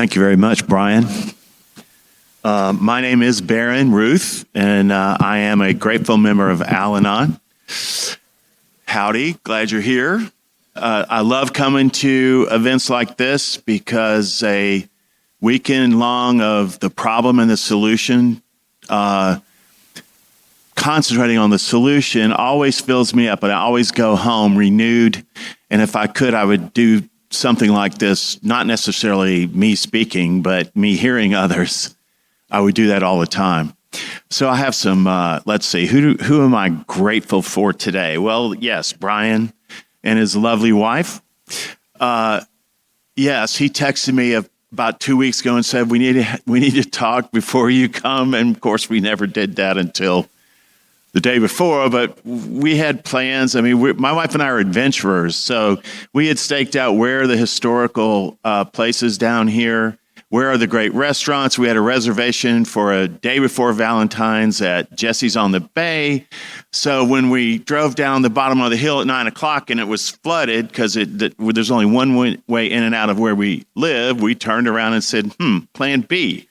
Thank you very much, Brian. My name is Barron Ruth, and I am a grateful member of Al-Anon. Howdy, glad you're here. I love coming to events like this because a weekend long of the problem and the solution, concentrating on the solution always fills me up, and I always go home renewed. And if I could, I would do something like this, not necessarily me speaking, but me hearing others. I would do that all the time. So I have some, let's see, who am I grateful for today? Well, yes, Brian and his lovely wife. Yes, he texted me about 2 weeks ago and said, we need to talk before you come. And of course, we never did that until the day before, but we had plans. I mean, my wife and I are adventurers, so we had staked out where are the historical places down here, where are the great restaurants. We had a reservation for a day before Valentine's at Jesse's on the Bay. So when we drove down the bottom of the hill at 9 o'clock and it was flooded because there's only one way in and out of where we live, we turned around and said, plan B.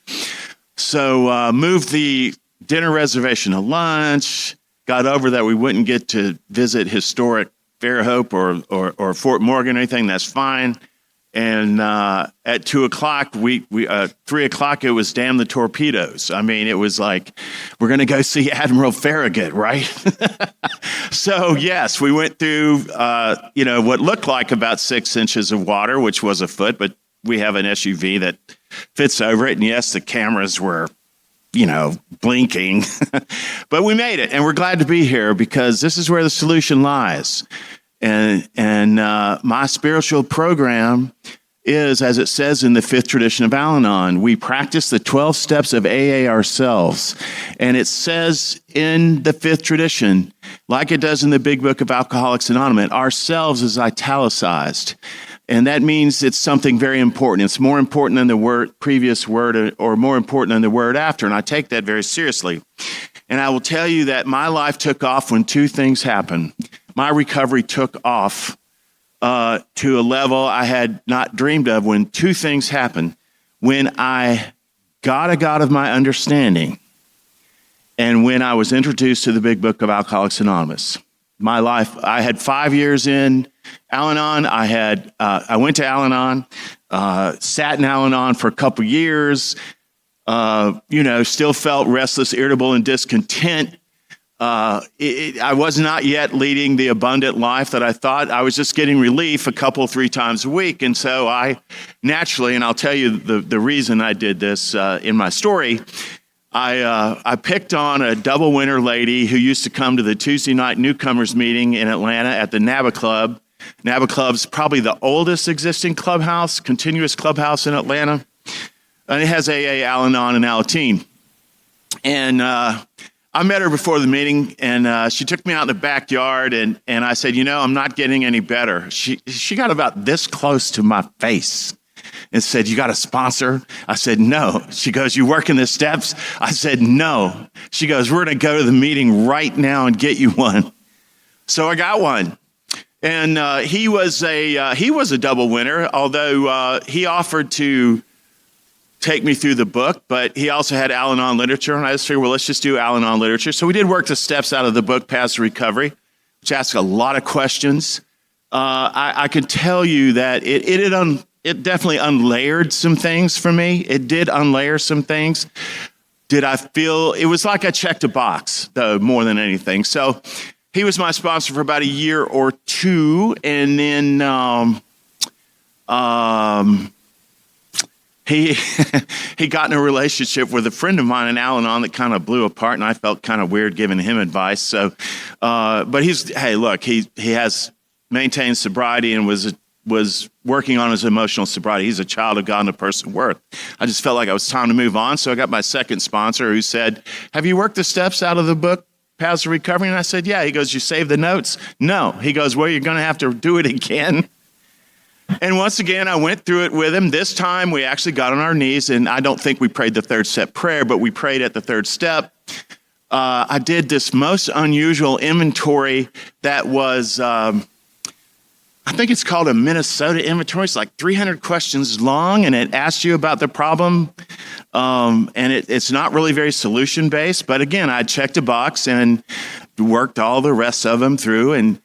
So moved the dinner reservation to lunch, got over that we wouldn't get to visit historic Fairhope or Fort Morgan or anything. That's fine. And at 2 o'clock, 3 o'clock, it was damn the torpedoes. I mean, it was like, we're going to go see Admiral Farragut, right? So, yes, we went through, what looked like about 6 inches of water, which was a foot, but we have an SUV that fits over it. And yes, the cameras were blinking, but we made it, and we're glad to be here because this is where the solution lies. And my spiritual program is, as it says in the 5th tradition of Al-Anon, we practice the 12 steps of AA ourselves. And it says in the 5th tradition, like it does in the Big Book of Alcoholics Anonymous, ourselves is italicized. And that means it's something very important. It's more important than the previous word or more important than the word after. And I take that very seriously. And I will tell you that my life took off when 2 things happened. My recovery took off to a level I had not dreamed of when 2 things happened. When I got a God of my understanding and when I was introduced to the Big Book of Alcoholics Anonymous. My life, I had 5 years in Al-Anon. I went to Al-Anon, sat in Al-Anon for a couple years, still felt restless, irritable, and discontent. I was not yet leading the abundant life that I thought. I was just getting relief 3 times a week. And so I naturally, and I'll tell you the reason I did this in my story, I picked on a double winner lady who used to come to the Tuesday night newcomers meeting in Atlanta at the NABA Club. NABA Club's probably the oldest existing clubhouse, continuous clubhouse in Atlanta. And it has AA, Al-Anon, and Alateen. And I met her before the meeting, and she took me out in the backyard, and I said, I'm not getting any better. She got about this close to my face and said, you got a sponsor? I said, no. She goes, you working the steps? I said, no. She goes, we're going to go to the meeting right now and get you one. So I got one. And he was a double winner, although he offered to take me through the book, but he also had Al-Anon literature, and I just figured, well, let's just do Al-Anon literature. So we did work the steps out of the book, Paths to Recovery, which asks a lot of questions. I could tell you that it definitely unlayered some things for me. It did unlayer some things. Did I feel, it was like I checked a box, though, more than anything. So he was my sponsor for about a year or 2, and then he got in a relationship with a friend of mine in Al-Anon that kind of blew apart, and I felt kind of weird giving him advice. So, but he has maintained sobriety and was working on his emotional sobriety. He's a child of God and a person worth. I just felt like it was time to move on. So I got my second sponsor who said, have you worked the steps out of the book, Paths to Recovery? And I said, yeah. He goes, you saved the notes? No. He goes, well, you're going to have to do it again. And once again, I went through it with him. This time, we actually got on our knees, and I don't think we prayed the 3rd step prayer, but we prayed at the 3rd step. I did this most unusual inventory that was, I think it's called a Minnesota inventory. It's like 300 questions long, and it asks you about the problem. And it's not really very solution-based. But again, I checked a box and worked all the rest of them through. And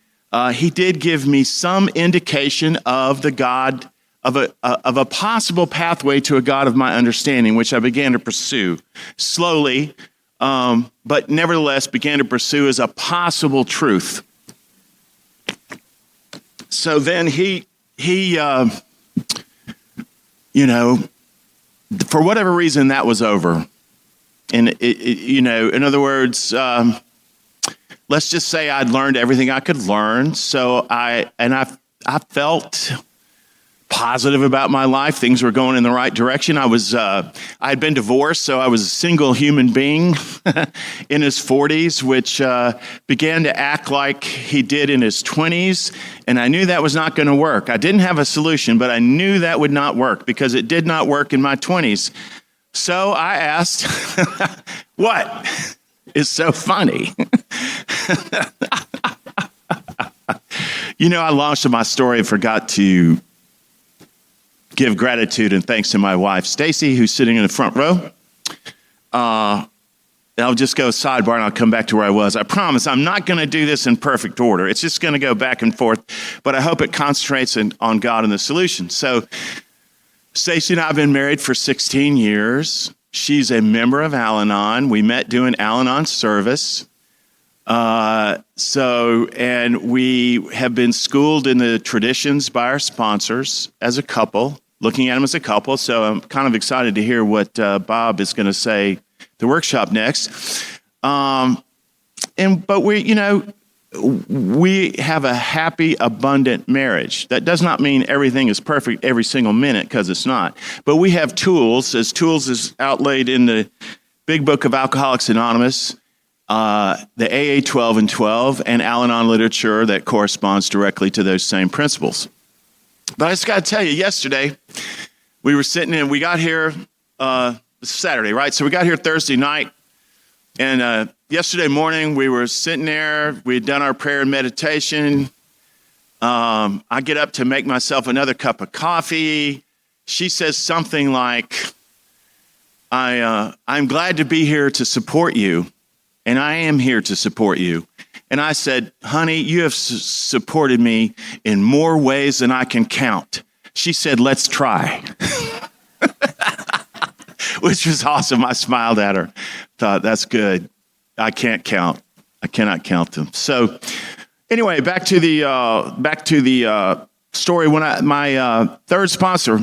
he did give me some indication of the God, of a possible pathway to a God of my understanding, which I began to pursue slowly, but nevertheless began to pursue as a possible truth. So then he for whatever reason, that was over. And, in other words, let's just say I'd learned everything I could learn. So I felt positive about my life. Things were going in the right direction. I had been divorced, so I was a single human being in his 40s, which began to act like he did in his 20s. And I knew that was not going to work. I didn't have a solution, but I knew that would not work because it did not work in my 20s. So I asked, what is so funny? I launched my story and forgot to give gratitude and thanks to my wife, Stacy, who's sitting in the front row. I'll just go sidebar and I'll come back to where I was. I promise I'm not going to do this in perfect order. It's just going to go back and forth, but I hope it concentrates on God and the solution. So Stacy and I have been married for 16 years. She's a member of Al-Anon. We met doing Al-Anon service. And we have been schooled in the traditions by our sponsors as a couple, looking at them as a couple. So I'm kind of excited to hear what Bob is going to say the workshop next. But we have a happy, abundant marriage. That does not mean everything is perfect every single minute, because it's not. But we have tools is outlaid in the Big Book of Alcoholics Anonymous, the AA 12 and 12, and Al-Anon literature that corresponds directly to those same principles. But I just got to tell you, yesterday, we were sitting in, we got here Saturday, right? So we got here Thursday night, and yesterday morning, we were sitting there. We had done our prayer and meditation. I get up to make myself another cup of coffee. She says something like, I'm glad to be here to support you, and I am here to support you. And I said, honey, you have supported me in more ways than I can count. She said, let's try. Which was awesome. I smiled at her. Thought, that's good. I can't count. I cannot count them. So anyway, back to the story. When my third sponsor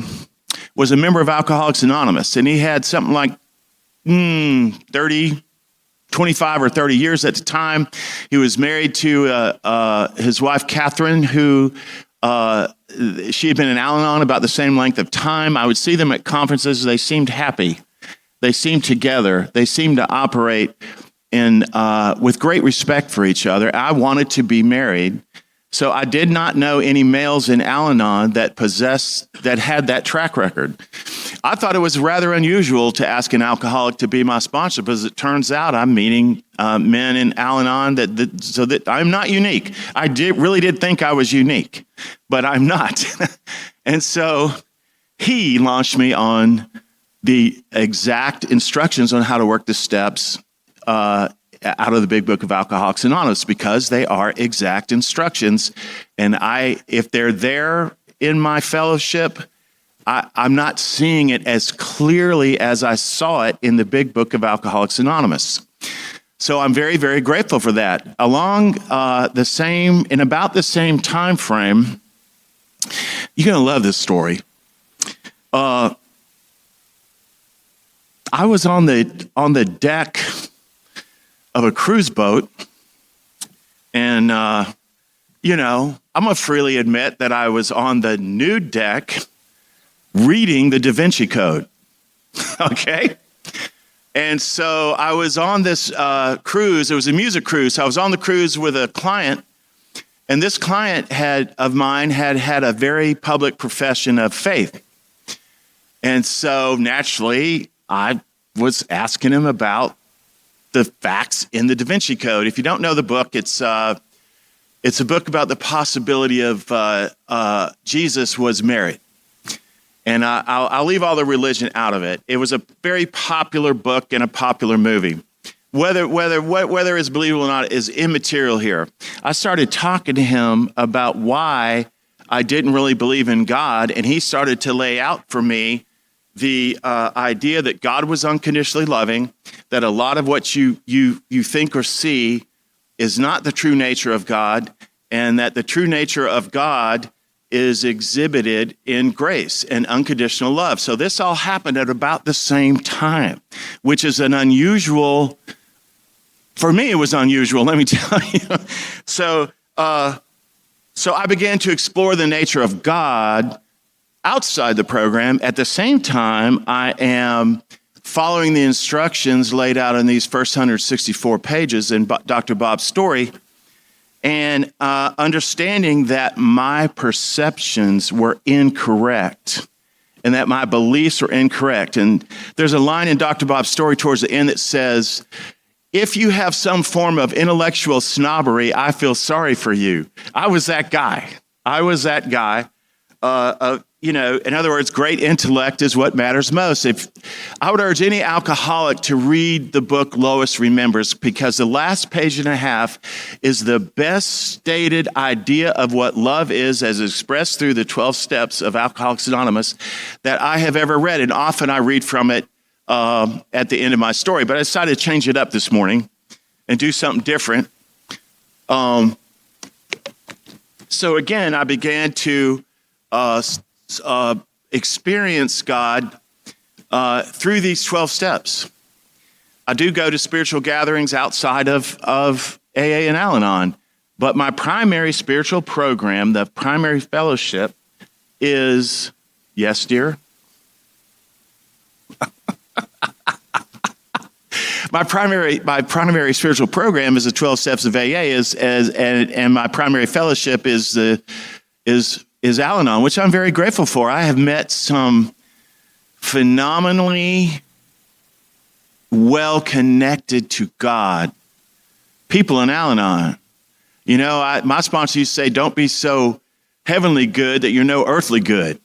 was a member of Alcoholics Anonymous, and he had something like 25 or 30 years at the time. He was married to his wife, Catherine, who she had been in Al-Anon about the same length of time. I would see them at conferences. They seemed happy. They seemed together. They seemed to operate with great respect for each other. I wanted to be married. So I did not know any males in Al-Anon that had that track record. I thought it was rather unusual to ask an alcoholic to be my sponsor, because it turns out I'm meeting men in Al-Anon so that I'm not unique. I really did think I was unique, but I'm not. And so he launched me on the exact instructions on how to work the steps out of the Big Book of Alcoholics Anonymous, because they are exact instructions. And if they're there in my fellowship, I'm not seeing it as clearly as I saw it in the Big Book of Alcoholics Anonymous. So I'm very, very grateful for that. In about the same time frame, you're going to love this story. I was on the deck of a cruise boat, and I'm gonna freely admit that I was on the nude deck reading the Da Vinci Code. Okay, and so I was on this cruise. It was a music cruise. So I was on the cruise with a client, and this client of mine had a very public profession of faith, and so naturally I was asking him about the facts in the Da Vinci Code. If you don't know the book, it's It's a book about the possibility of Jesus was married. And I'll leave all the religion out of it. It was a very popular book and a popular movie. Whether it's believable or not is immaterial here. I started talking to him about why I didn't really believe in God, and he started to lay out for me the idea that God was unconditionally loving, that a lot of what you think or see is not the true nature of God, and that the true nature of God is exhibited in grace and unconditional love. So this all happened at about the same time, which is an unusual, for me it was unusual, let me tell you. So I began to explore the nature of God outside the program. At the same time, I am following the instructions laid out in these first 164 pages in Dr. Bob's story, and understanding that my perceptions were incorrect and that my beliefs were incorrect. And there's a line in Dr. Bob's story towards the end that says, if you have some form of intellectual snobbery, I feel sorry for you. I was that guy. In other words, great intellect is what matters most. If I would urge any alcoholic to read the book Lois Remembers, because the last page and a half is the best stated idea of what love is as expressed through the 12 steps of Alcoholics Anonymous that I have ever read. And often I read from it at the end of my story, but I decided to change it up this morning and do something different. So again, I began to experience God through these 12 steps. I do go to spiritual gatherings outside of AA and Al-Anon, but my primary spiritual program, the primary fellowship, is, yes, dear? My primary spiritual program is the 12 steps of AA, and my primary fellowship is Al-Anon, which I'm very grateful for. I have met some phenomenally well-connected to God people in Al-Anon. You know, my sponsor used to say, don't be so heavenly good that you're no earthly good.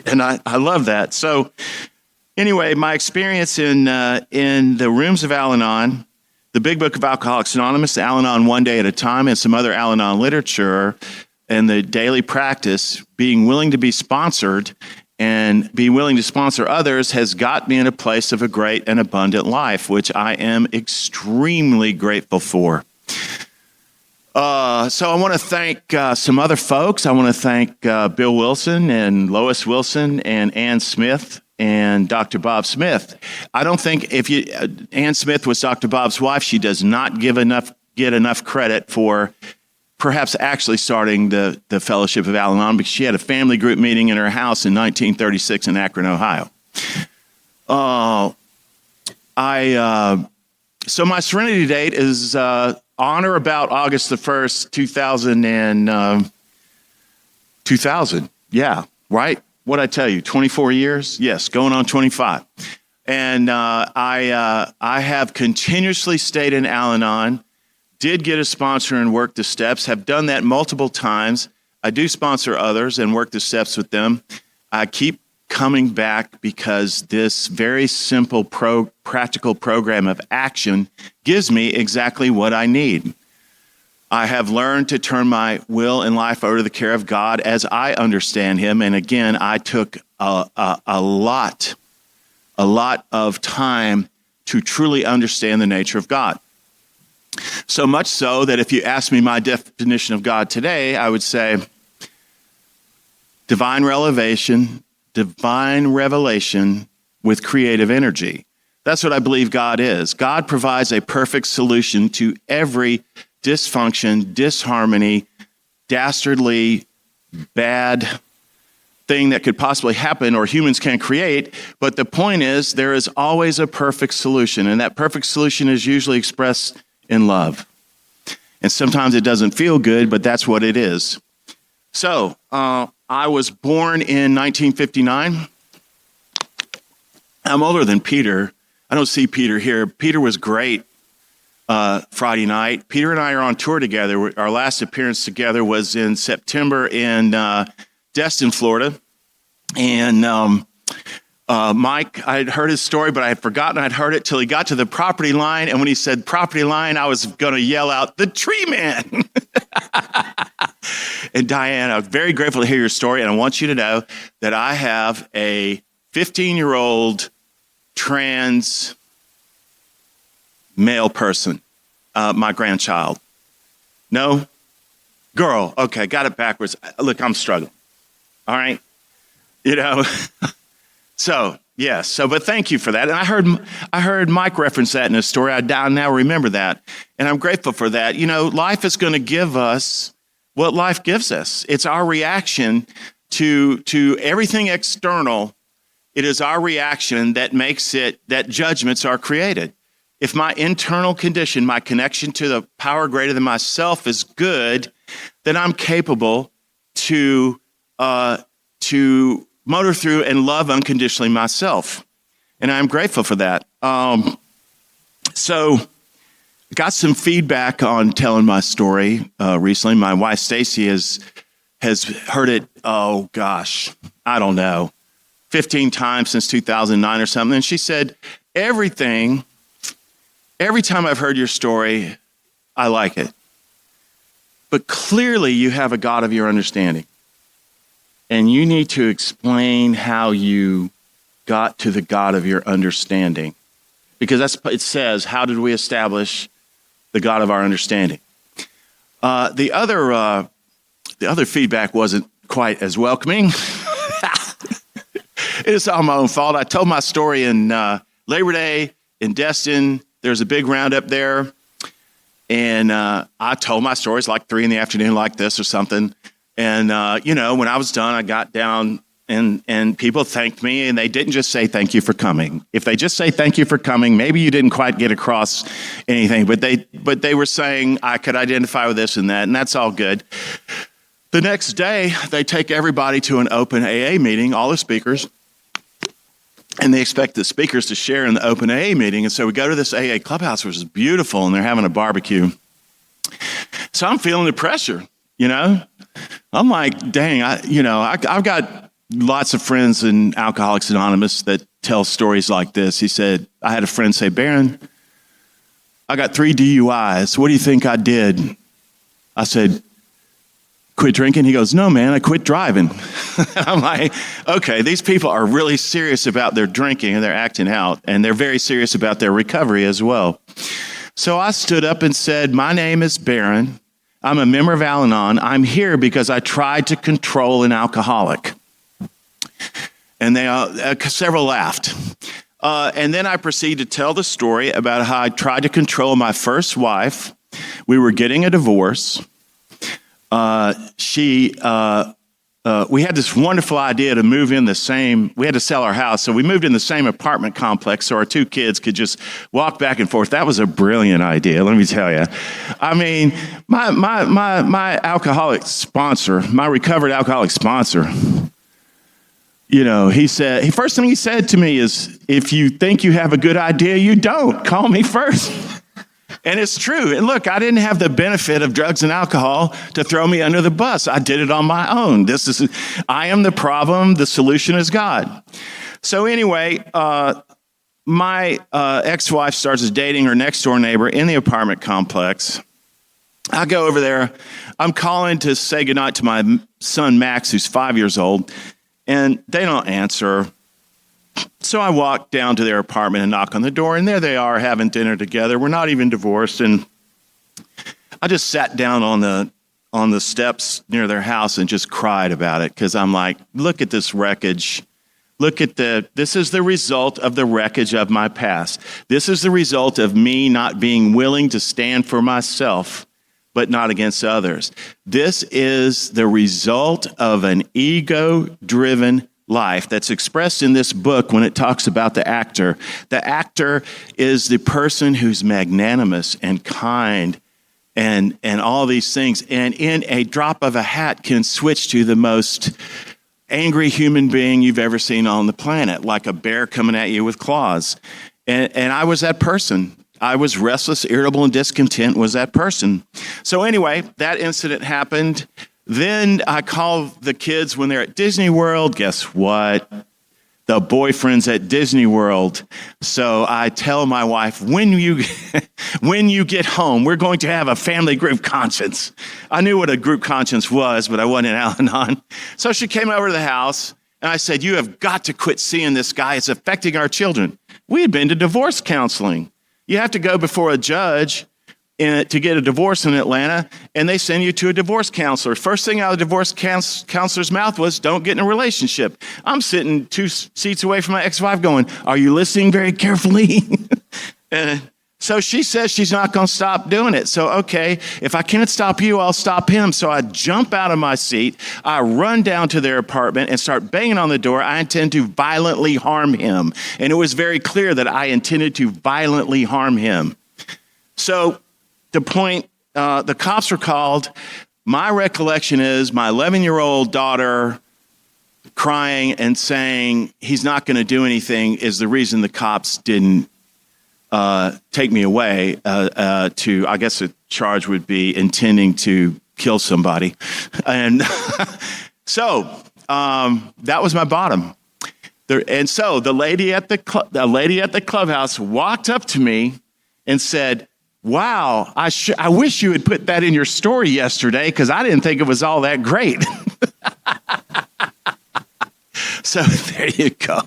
And I love that. So anyway, my experience in the rooms of Al-Anon, the Big Book of Alcoholics Anonymous, Al-Anon One Day at a Time, and some other Al-Anon literature, and the daily practice, being willing to be sponsored and be willing to sponsor others has got me in a place of a great and abundant life, which I am extremely grateful for. So I want to thank some other folks. I want to thank Bill Wilson and Lois Wilson and Ann Smith and Dr. Bob Smith. I don't think Ann Smith was Dr. Bob's wife. She does not get enough credit for perhaps actually starting the Fellowship of Al-Anon, because she had a family group meeting in her house in 1936 in Akron, Ohio. So my serenity date is on or about August the 1st, 2000. Yeah, right? What'd I tell you, 24 years? Yes, going on 25. And I have continuously stayed in Al-Anon, did get a sponsor and work the steps, have done that multiple times. I do sponsor others and work the steps with them. I keep coming back because this very simple practical program of action gives me exactly what I need. I have learned to turn my will and life over to the care of God as I understand him. And again, I took a lot of time to truly understand the nature of God. So much so that if you ask me my definition of God today, I would say divine revelation with creative energy. That's what I believe God is. God provides a perfect solution to every dysfunction, disharmony, dastardly, bad thing that could possibly happen or humans can create. But the point is, there is always a perfect solution, and that perfect solution is usually expressed in love. And sometimes it doesn't feel good, but that's what it is. So I was born in 1959. I'm older than Peter. I don't see Peter here. Peter was great. Friday night. Peter and I are on tour together. Our last appearance together was in September in Destin, Florida. And Mike, I had heard his story, but I had forgotten I'd heard it till he got to the property line. And when he said property line, I was going to yell out, "The tree man!" And Diane, I'm very grateful to hear your story. And I want you to know that I have a 15-year-old trans male person, my grandchild. No? Girl. Okay, got it backwards. Look, I'm struggling. All right? You know? So, yes. So, but thank you for that. And I heard Mike reference that in his story. I now remember that. And I'm grateful for that. You know, life is going to give us what life gives us. It's our reaction to everything external. It is our reaction that makes it that judgments are created. If my internal condition, my connection to the power greater than myself is good, then I'm capable to motor through and love unconditionally myself. And I'm grateful for that. So got some feedback on telling my story recently. My wife, Stacy, has heard it, oh gosh, I don't know, 15 times since 2009 or something. And she said, every time I've heard your story, I like it. But clearly you have a God of your understanding. And you need to explain how you got to the God of your understanding. Because it says, how did we establish the God of our understanding? The other feedback wasn't quite as welcoming. It is all my own fault. I told my story in Labor Day in Destin. There's a big roundup there. And I told my stories like 3 p.m. like this or something. And, when I was done, I got down and people thanked me, and they didn't just say thank you for coming. If they just say thank you for coming, maybe you didn't quite get across anything, but they were saying I could identify with this and that, and that's all good. The next day, they take everybody to an open AA meeting, all the speakers, and they expect the speakers to share in the open AA meeting. And so we go to this AA clubhouse, which is beautiful, and they're having a barbecue. So I'm feeling the pressure, I'm like, dang, I've got lots of friends in Alcoholics Anonymous that tell stories like this. He said, I had a friend say, Barron, I got 3 DUIs. What do you think I did? I said, quit drinking? He goes, no, man, I quit driving. I'm like, okay, these people are really serious about their drinking and they're acting out, and they're very serious about their recovery as well. So I stood up and said, my name is Barron. I'm a member of Al-Anon. I'm here because I tried to control an alcoholic. And they several laughed. And then I proceeded to tell the story about how I tried to control my first wife. We were getting a divorce. We had this wonderful idea to move in we had to sell our house, so we moved in the same apartment complex so our 2 kids could just walk back and forth. That was a brilliant idea, let me tell you. I mean, my alcoholic sponsor, my recovered alcoholic sponsor, he said, first thing he said to me is, if you think you have a good idea, you don't. Call me first. And it's true. And look, I didn't have the benefit of drugs and alcohol to throw me under the bus. I did it on my own. I am the problem. The solution is God. So anyway, my ex-wife starts dating her next door neighbor in the apartment complex. I go over there. I'm calling to say goodnight to my son, Max, who's 5 years old, and they don't answer. So I walk down to their apartment and knock on the door, and there they are having dinner together. We're not even divorced, and I just sat down on the steps near their house and just cried about it, because I'm like, look at this wreckage. This is the result of the wreckage of my past. This is the result of me not being willing to stand for myself, but not against others. This is the result of an ego-driven life that's expressed in this book when it talks about the actor. The actor is the person who's magnanimous and kind and all these things, and in a drop of a hat can switch to the most angry human being you've ever seen on the planet, like a bear coming at you with claws. And I was that person. I was restless, irritable, and discontent was that person. So anyway, that incident happened. Then I call the kids when they're at Disney World. Guess what? The boyfriend's at Disney World. So I tell my wife, when you get home, we're going to have a family group conscience. I knew what a group conscience was, but I wasn't in Al-Anon. So she came over to the house, and I said, you have got to quit seeing this guy. It's affecting our children. We had been to divorce counseling. You have to go before a judge to get a divorce in Atlanta, and they send you to a divorce counselor. First thing out of the divorce counselor's mouth was, don't get in a relationship. I'm sitting 2 seats away from my ex-wife going, are you listening very carefully? And so she says she's not going to stop doing it. So, okay, if I can't stop you, I'll stop him. So I jump out of my seat. I run down to their apartment and start banging on the door. I intend to violently harm him. And it was very clear that I intended to violently harm him. So the point, the cops were called. My recollection is my 11-year-old daughter crying and saying he's not going to do anything is the reason the cops didn't take me away to, I guess the charge would be intending to kill somebody. And so that was my bottom. And so the lady at the clubhouse walked up to me and said, wow, I wish you had put that in your story yesterday because I didn't think it was all that great. So there you go.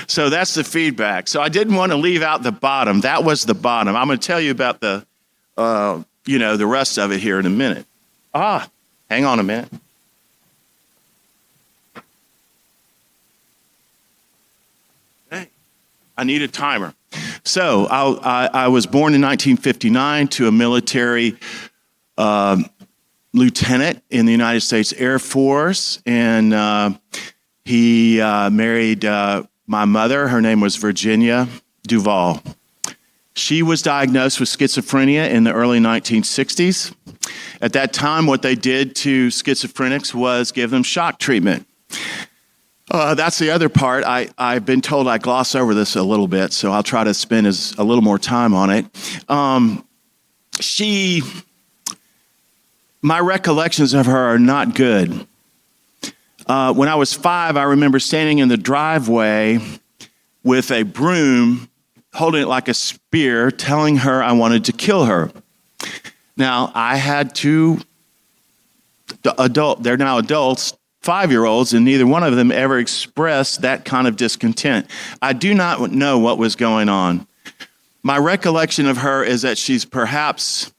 So that's the feedback. So I didn't want to leave out the bottom. That was the bottom. I'm going to tell you about the rest of it here in a minute. Hang on a minute. Hey, I need a timer. So I was born in 1959 to a military lieutenant in the United States Air Force, and he married my mother. Her name was Virginia Duvall. She was diagnosed with schizophrenia in the early 1960s. At that time, what they did to schizophrenics was give them shock treatment. That's the other part. I've been told I gloss over this a little bit, so I'll try to spend a little more time on it. My recollections of her are not good. When I was 5, I remember standing in the driveway with a broom, holding it like a spear, telling her I wanted to kill her. Now, I had 2 they're now adults, 5-year-olds, and neither one of them ever expressed that kind of discontent. I do not know what was going on. My recollection of her is that she's perhaps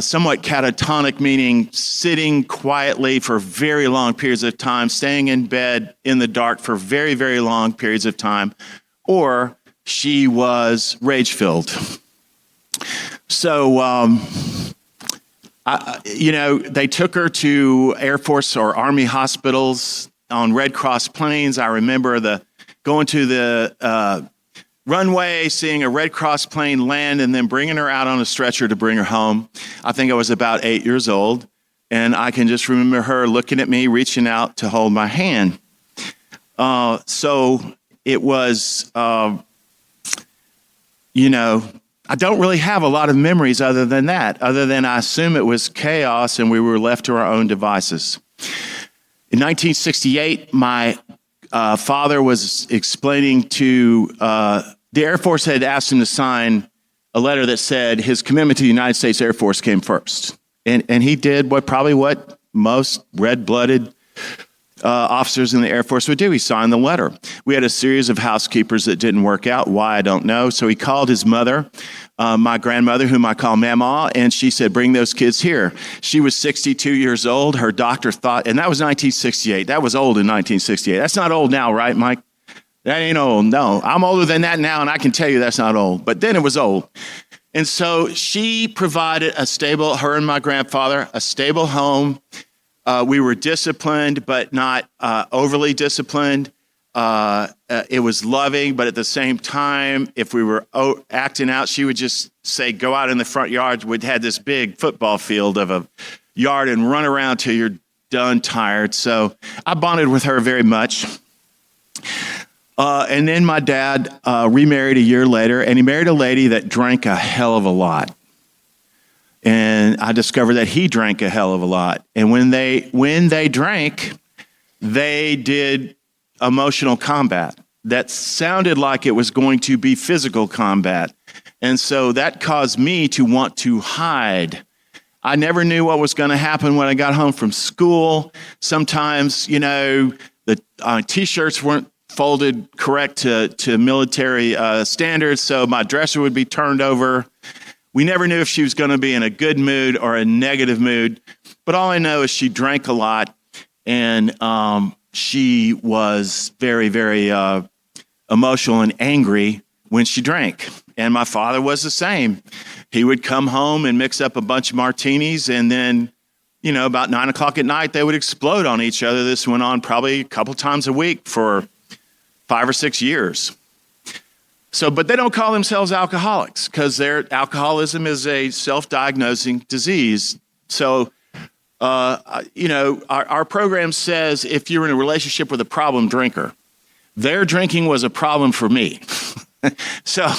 somewhat catatonic, meaning sitting quietly for very long periods of time, staying in bed in the dark for very, very long periods of time, or she was rage-filled. So, they took her to Air Force or Army hospitals on Red Cross planes. I remember going to the runway, seeing a Red Cross plane land, and then bringing her out on a stretcher to bring her home. I think I was about 8 years old, and I can just remember her looking at me, reaching out to hold my hand. So it was, I don't really have a lot of memories other than that, other than I assume it was chaos and we were left to our own devices. In 1968, my father was explaining to the Air Force had asked him to sign a letter that said his commitment to the United States Air Force came first. And he did what most red-blooded officers in the Air Force would do. He signed the letter. We had a series of housekeepers that didn't work out. Why, I don't know. So he called his mother, my grandmother, whom I call Mama, and she said, bring those kids here. She was 62 years old. Her doctor thought, and that was 1968. That was old in 1968. That's not old now, right, Mike? That ain't old. No, I'm older than that now, and I can tell you that's not old. But then it was old. And so she provided her and my grandfather, a stable home. We were disciplined, but not overly disciplined. It was loving, but at the same time, if we were acting out, she would just say, go out in the front yard. We'd had this big football field of a yard and run around till you're done tired. So I bonded with her very much. And then my dad remarried a year later, and he married a lady that drank a hell of a lot. And I discovered that he drank a hell of a lot. And when they drank, they did emotional combat that sounded like it was going to be physical combat. And so that caused me to want to hide. I never knew what was going to happen when I got home from school. Sometimes, the T-shirts weren't folded correct to military standards, so my dresser would be turned over. We never knew if she was going to be in a good mood or a negative mood. But all I know is she drank a lot, and she was very, very emotional and angry when she drank. And my father was the same. He would come home and mix up a bunch of martinis, and then, about 9 o'clock at night, they would explode on each other. This went on probably a couple times a week for 5 or 6 years. So, but they don't call themselves alcoholics because their alcoholism is a self-diagnosing disease. So, our program says if you're in a relationship with a problem drinker, their drinking was a problem for me. So,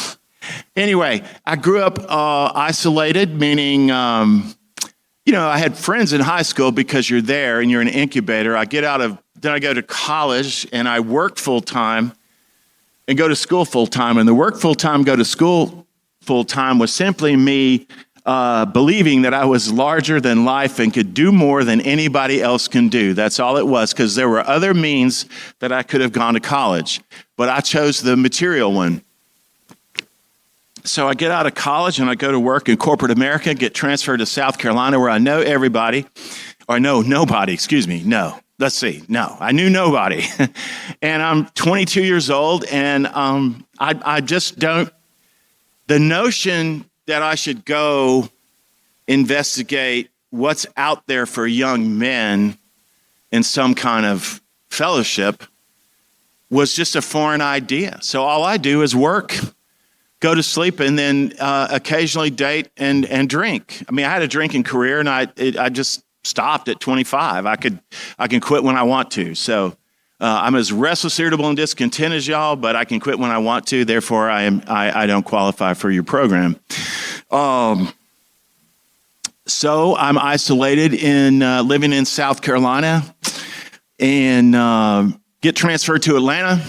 anyway, I grew up isolated, meaning, I had friends in high school because you're there and you're an incubator. Then I go to college and I work full-time and go to school full-time. And the work full-time, go to school full-time was simply me believing that I was larger than life and could do more than anybody else can do. That's all it was, because there were other means that I could have gone to college. But I chose the material one. So I get out of college and I go to work in corporate America, get transferred to South Carolina where I know everybody, or know nobody, no. Let's see. No, I knew nobody. And I'm 22 years old, and I just don't, the notion that I should go investigate what's out there for young men in some kind of fellowship was just a foreign idea. So all I do is work, go to sleep, and then occasionally date and drink. I mean, I had a drinking career, and I just stopped at 25. I can quit when I want to. So I'm as restless, irritable, and discontent as y'all, but I can quit when I want to. Therefore, I don't qualify for your program. So I'm isolated in living in South Carolina, and get transferred to Atlanta.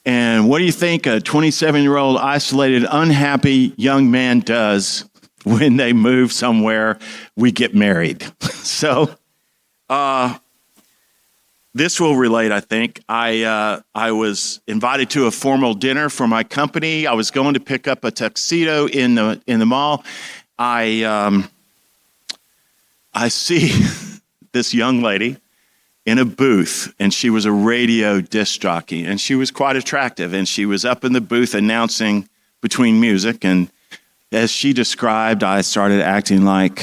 And what do you think a 27-year-old isolated, unhappy young man does when they move somewhere? We get married. So this will relate, I think. I was invited to a formal dinner for my company. I was going to pick up a tuxedo in the mall. I see this young lady in a booth, and she was a radio disc jockey, and she was quite attractive, and she was up in the booth announcing between music, and as she described, I started acting like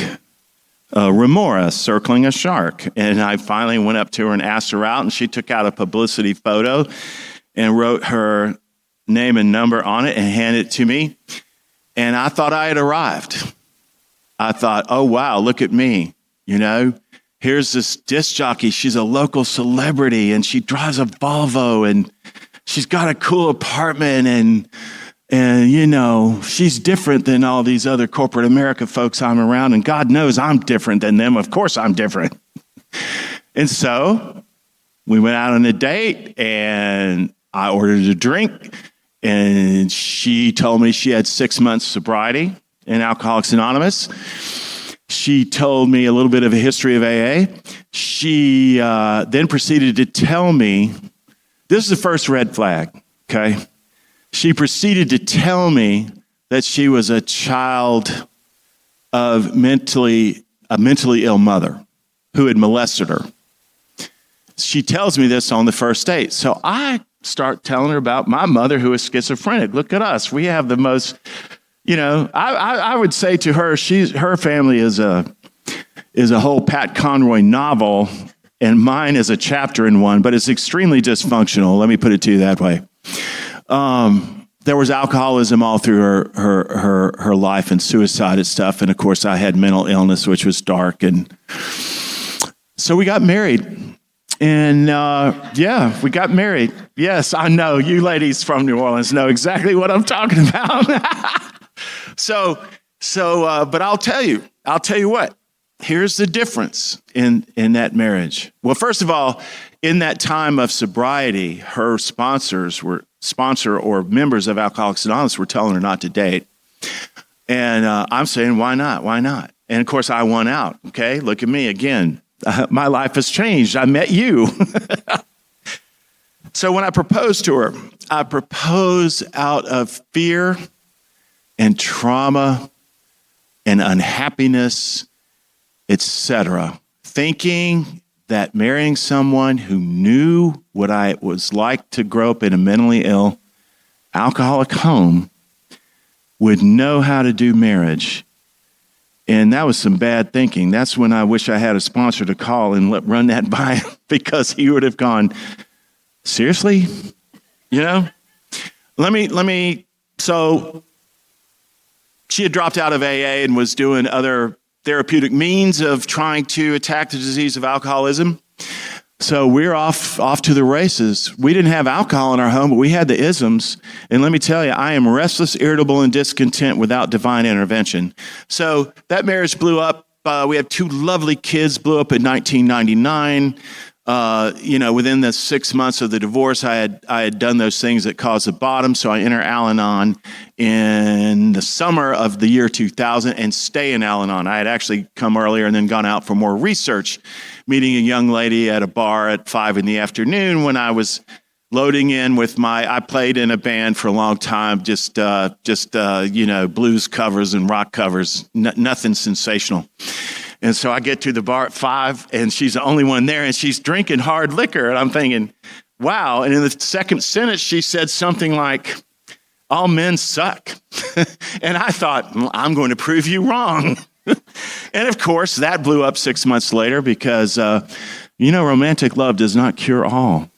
remora circling a shark. And I finally went up to her and asked her out, and she took out a publicity photo and wrote her name and number on it and handed it to me. And I thought I had arrived. I thought, oh, wow, look at me. Here's this disc jockey. She's a local celebrity, and she drives a Volvo, and she's got a cool apartment, and she's different than all these other corporate America folks I'm around, and God knows I'm different than them. Of course I'm different. And so we went out on a date, and I ordered a drink, and she told me she had 6 months sobriety in Alcoholics Anonymous. She told me a little bit of a history of AA. She then proceeded to tell me, this is the first red flag, okay? She proceeded to tell me that she was a child of a mentally ill mother who had molested her. She tells me this on the first date. So I start telling her about my mother who is schizophrenic. Look at us. We have the most, I would say to her, her family is a whole Pat Conroy novel, and mine is a chapter in one, but it's extremely dysfunctional. Let me put it to you that way. There was alcoholism all through her life, and suicide and stuff. And of course I had mental illness, which was dark. And so we got married, And yeah, we got married. Yes, I know you ladies from New Orleans know exactly what I'm talking about. But I'll tell you what. Here's the difference in that marriage. Well, first of all, in that time of sobriety, her sponsor or members of Alcoholics Anonymous were telling her not to date. And I'm saying, why not? Why not? And of course, I won out. Okay, look at me again. My life has changed. I met you. So when I proposed to her, I proposed out of fear and trauma and unhappiness, etc., thinking that marrying someone who knew what it was like to grow up in a mentally ill, alcoholic home would know how to do marriage. And that was some bad thinking. That's when I wish I had a sponsor to call and run that by him, because he would have gone, seriously? You know? So she had dropped out of AA and was doing other therapeutic means of trying to attack the disease of alcoholism. So we're off to the races. We didn't have alcohol in our home, but we had the isms. And let me tell you, I am restless, irritable, and discontent without divine intervention. So that marriage blew up. We had 2 lovely kids, blew up in 1999. Within the 6 months of the divorce, I had done those things that caused the bottom. So I enter Al-Anon in the summer of the year 2000 and stay in Al-Anon. I had actually come earlier and then gone out for more research, meeting a young lady at a bar at 5 p.m. when I was loading in with I played in a band for a long time, just blues covers and rock covers, nothing sensational. And so I get to the bar at 5, and she's the only one there, and she's drinking hard liquor. And I'm thinking, wow. And in the second sentence, she said something like, all men suck. And I thought, well, I'm going to prove you wrong. And of course, that blew up 6 months later because, romantic love does not cure all.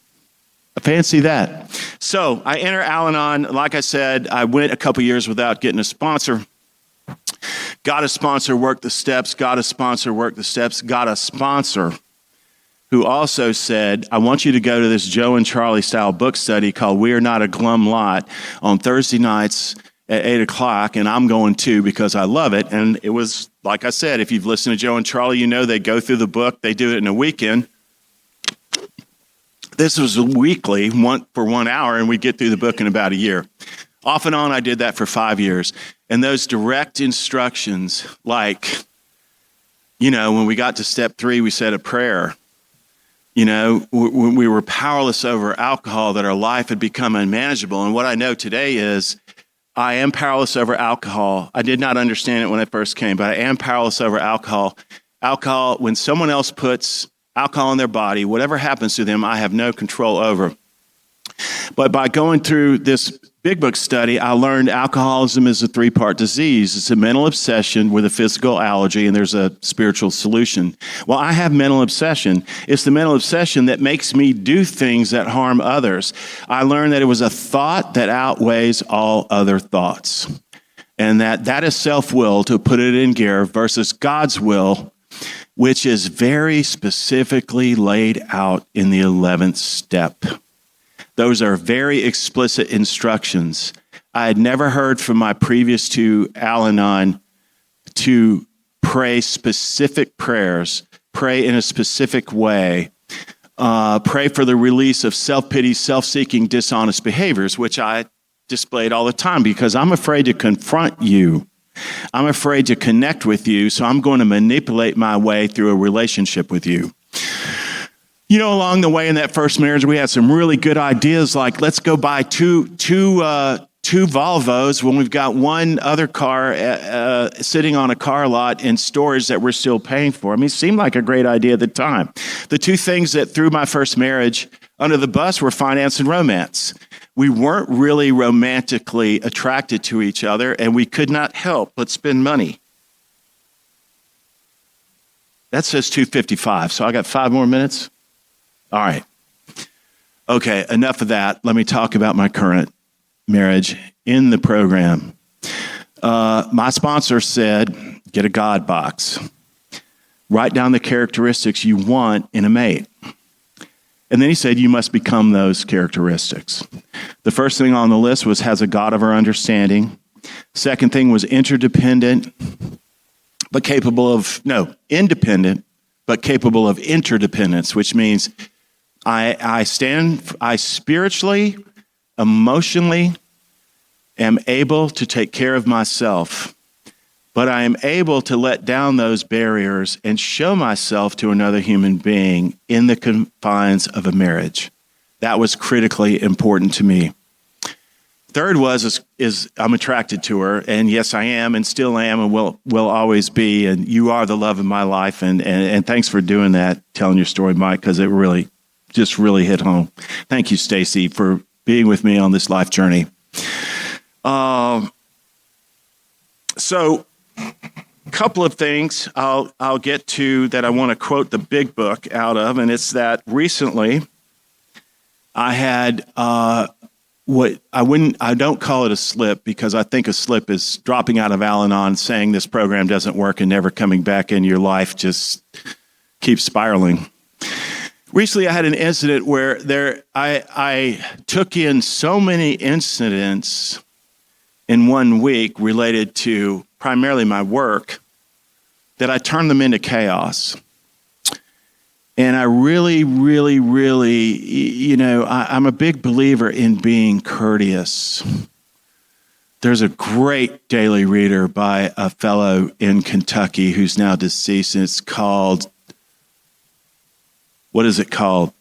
Fancy that. So I enter Al-Anon. Like I said, I went a couple years without getting a sponsor. Got a sponsor, worked the steps, got a sponsor, worked the steps, got a sponsor who also said, I want you to go to this Joe and Charlie style book study called We Are Not a Glum Lot on Thursday nights at 8:00, and I'm going too because I love it. And it was, like I said, if you've listened to Joe and Charlie, you know they go through the book, they do it in a weekend. This was weekly, for 1 hour, and we get through the book in about a year. Off and on, I did that for 5 years. And those direct instructions, like, when we got to step 3, we said a prayer. When we were powerless over alcohol, that our life had become unmanageable. And what I know today is I am powerless over alcohol. I did not understand it when I first came, but I am powerless over alcohol. Alcohol, when someone else puts alcohol in their body, whatever happens to them, I have no control over. But by going through this Big Book study, I learned alcoholism is a 3-part disease. It's a mental obsession with a physical allergy, and there's a spiritual solution. Well, I have mental obsession. It's the mental obsession that makes me do things that harm others. I learned that it was a thought that outweighs all other thoughts, and that is self-will, to put it in gear, versus God's will, which is very specifically laid out in the 11th step. Those are very explicit instructions. I had never heard from my previous 2 Al-Anon to pray specific prayers, pray in a specific way, pray for the release of self-pity, self-seeking, dishonest behaviors, which I displayed all the time because I'm afraid to confront you. I'm afraid to connect with you, so I'm going to manipulate my way through a relationship with you. Along the way in that first marriage, we had some really good ideas, like let's go buy two Volvos when we've got one other car sitting on a car lot in storage that we're still paying for. I mean, it seemed like a great idea at the time. The 2 things that threw my first marriage under the bus were finance and romance. We weren't really romantically attracted to each other, and we could not help but spend money. That says 2:55, so I got 5 more minutes. All right. Okay, enough of that. Let me talk about my current marriage in the program. My sponsor said, get a God box. Write down the characteristics you want in a mate. And then he said, you must become those characteristics. The first thing on the list was has a God of our understanding. Second thing was interdependent, but independent, but capable of interdependence, which means I spiritually, emotionally am able to take care of myself, but I am able to let down those barriers and show myself to another human being in the confines of a marriage. That was critically important to me. Third is I'm attracted to her, and yes, I am, and still am, and will always be. And you are the love of my life, and thanks for doing that, telling your story, Mike, because it really hit home. Thank you, Stacy, for being with me on this life journey. So, a couple of things I'll get to that I want to quote the big book out of, and it's that recently I had I don't call it a slip, because I think a slip is dropping out of Al-Anon, saying this program doesn't work and never coming back, and your life just keeps spiraling. Recently, I had an incident where I took in so many incidents in 1 week related to primarily my work that I turned them into chaos. And I really, really, really, I'm a big believer in being courteous. There's a great daily reader by a fellow in Kentucky who's now deceased, and it's called, what is it called?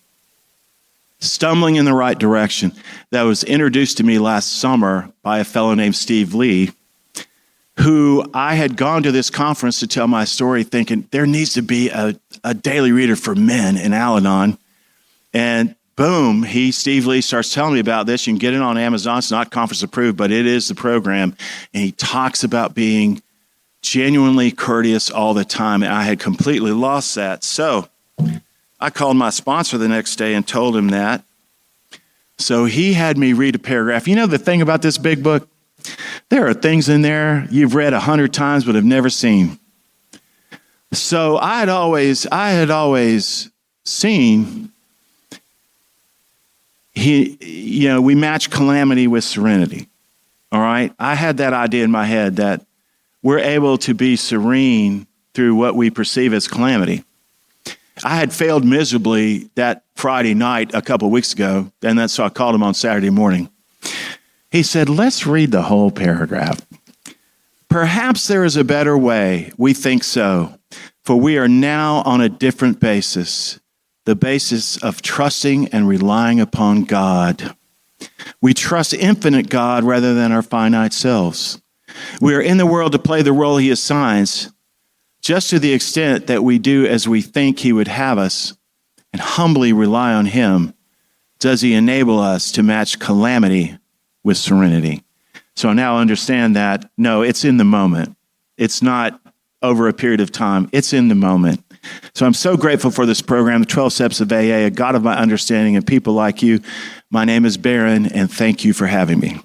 Stumbling in the Right Direction. That was introduced to me last summer by a fellow named Steve Lee, who I had gone to this conference to tell my story thinking there needs to be a daily reader for men in Al-Anon. And boom, Steve Lee starts telling me about this. You can get it on Amazon. It's not conference approved, but it is the program. And he talks about being genuinely courteous all the time. And I had completely lost that. So I called my sponsor the next day and told him that. So he had me read a paragraph. You know the thing about this big book? There are things in there you've read 100 times but have never seen. So I had always seen we match calamity with serenity. All right? I had that idea in my head that we're able to be serene through what we perceive as calamity. I had failed miserably that Friday night a couple of weeks ago, and so I called him on Saturday morning. He said, let's read the whole paragraph. Perhaps there is a better way. We think so. For we are now on a different basis, the basis of trusting and relying upon God. We trust infinite God rather than our finite selves. We are in the world to play the role he assigns, just to the extent that we do as we think he would have us and humbly rely on him, does he enable us to match calamity with serenity. So now I understand that, no, it's in the moment. It's not over a period of time. It's in the moment. So I'm so grateful for this program, the 12 Steps of AA, a God of my understanding, and people like you. My name is Barron, and thank you for having me.